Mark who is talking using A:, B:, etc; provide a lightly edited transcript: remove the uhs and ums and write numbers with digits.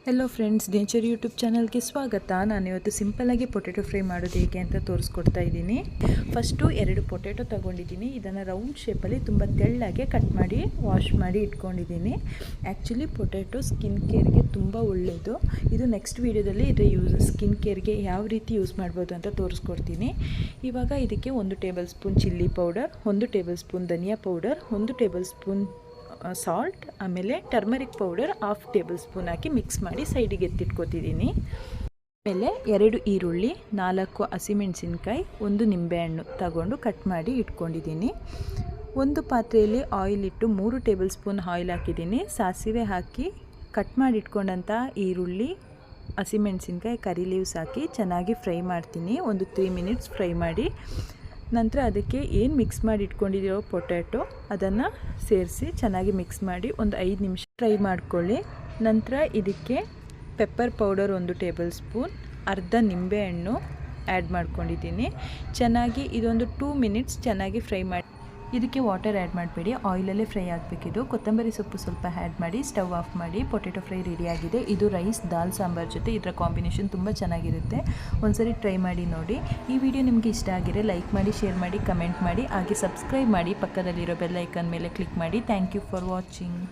A: Hello friends, nature YouTube ಚಾನಲ್ಗೆ ಸ್ವಾಗತ. ನಾನಿವತ್ತು ಸಿಂಪಲ್ಲಾಗಿ ಪೊಟೆಟೊ ಫ್ರೈ ಮಾಡೋದು ಹೇಗೆ ಅಂತ ತೋರಿಸ್ಕೊಡ್ತಾ ಇದ್ದೀನಿ. ಫಸ್ಟು 2 ಪೊಟೆಟೊ ತೊಗೊಂಡಿದ್ದೀನಿ. ಇದನ್ನು ರೌಂಡ್ ಶೇಪಲ್ಲಿ ತುಂಬ ತೆಳ್ಳಗೆ ಕಟ್ ಮಾಡಿ ವಾಶ್ ಮಾಡಿ ಇಟ್ಕೊಂಡಿದ್ದೀನಿ. ಆ್ಯಕ್ಚುಲಿ ಪೊಟೆಟೊ ಸ್ಕಿನ್ ಕೇರ್ಗೆ ತುಂಬ ಒಳ್ಳೆಯದು. ಇದು ನೆಕ್ಸ್ಟ್ ವೀಡಿಯೋದಲ್ಲಿ ಇದರ ಸ್ಕಿನ್ ಕೇರ್ಗೆ ಯಾವ ರೀತಿ ಯೂಸ್ ಮಾಡ್ಬೋದು ಅಂತ ತೋರಿಸ್ಕೊಡ್ತೀನಿ. ಇವಾಗ ಇದಕ್ಕೆ 1 tablespoon chilli powder, 1 tablespoon dhania powder, 1 tablespoon salt, ಆಮೇಲೆ ಟರ್ಮರಿಕ್ ಪೌಡರ್ 1/2 ಟೇಬಲ್ ಸ್ಪೂನ್ ಹಾಕಿ ಮಿಕ್ಸ್ ಮಾಡಿ ಸೈಡಿಗೆ ಎತ್ತಿಟ್ಕೊತಿದ್ದೀನಿ. ಆಮೇಲೆ 2 ಈರುಳ್ಳಿ, 4 ಹಸಿಮೆಣಸಿನ್ಕಾಯಿ, 1 ನಿಂಬೆಹಣ್ಣು ತಗೊಂಡು ಕಟ್ ಮಾಡಿ ಇಟ್ಕೊಂಡಿದ್ದೀನಿ. ಒಂದು ಪಾತ್ರೆಯಲ್ಲಿ ಆಯಿಲ್ ಇಟ್ಟು 3 ಟೇಬಲ್ ಸ್ಪೂನ್ ಆಯಿಲ್ ಹಾಕಿದ್ದೀನಿ. ಸಾಸಿವೆ ಹಾಕಿ ಕಟ್ ಮಾಡಿ ಇಟ್ಕೊಂಡಂಥ ಈರುಳ್ಳಿ, ಹಸಿಮೆಣಸಿನ್ಕಾಯಿ, ಕರಿ ಲೀವ್ಸ್ ಹಾಕಿ ಚೆನ್ನಾಗಿ ಫ್ರೈ ಮಾಡ್ತೀನಿ. ಒಂದು 3 ಮಿನಿಟ್ಸ್ ಫ್ರೈ ಮಾಡಿ ನಂತರ ಅದಕ್ಕೆ ಏನು ಮಿಕ್ಸ್ ಮಾಡಿ ಇಟ್ಕೊಂಡಿರೋ ಪೊಟ್ಯಾಟೊ ಅದನ್ನು ಸೇರಿಸಿ ಚೆನ್ನಾಗಿ ಮಿಕ್ಸ್ ಮಾಡಿ ಒಂದು 5 ನಿಮಿಷ ಫ್ರೈ ಮಾಡ್ಕೊಳ್ಳಿ. ನಂತರ ಇದಕ್ಕೆ ಪೆಪ್ಪರ್ ಪೌಡರ್ 1 ಟೇಬಲ್ ಸ್ಪೂನ್, ಅರ್ಧ ನಿಂಬೆಹಣ್ಣು ಆ್ಯಡ್ ಮಾಡ್ಕೊಂಡಿದ್ದೀನಿ. ಚೆನ್ನಾಗಿ ಇದೊಂದು 2 ಮಿನಿಟ್ಸ್ ಚೆನ್ನಾಗಿ ಫ್ರೈ ಮಾಡಿ. ಇದಕ್ಕೆ ವಾಟರ್ ಆ್ಯಡ್ ಮಾಡಬೇಡಿ, ಆಯಿಲಲ್ಲೇ ಫ್ರೈ ಆಗಬೇಕಿದು. ಕೊತ್ತಂಬರಿ ಸೊಪ್ಪು ಸ್ವಲ್ಪ ಆ್ಯಡ್ ಮಾಡಿ ಸ್ಟವ್ ಆಫ್ ಮಾಡಿ. ಪೊಟೆಟೊ ಫ್ರೈ ರೆಡಿಯಾಗಿದೆ. ಇದು ರೈಸ್, ದಾಲ್ ಸಾಂಬಾರ್ ಜೊತೆ ಇದರ ಕಾಂಬಿನೇಷನ್ ತುಂಬ ಚೆನ್ನಾಗಿರುತ್ತೆ. ಒಂದ್ಸರಿ ಟ್ರೈ ಮಾಡಿ ನೋಡಿ. ಈ ವಿಡಿಯೋ ನಿಮಗೆ ಇಷ್ಟ ಆಗಿದ್ರೆ ಲೈಕ್ ಮಾಡಿ, ಶೇರ್ ಮಾಡಿ, ಕಮೆಂಟ್ ಮಾಡಿ, ಹಾಗೆ ಸಬ್ಸ್ಕ್ರೈಬ್ ಮಾಡಿ. ಪಕ್ಕದಲ್ಲಿರೋ ಬೆಲ್ ಐಕಾನ್ ಮೇಲೆ ಕ್ಲಿಕ್ ಮಾಡಿ. Thank you for watching.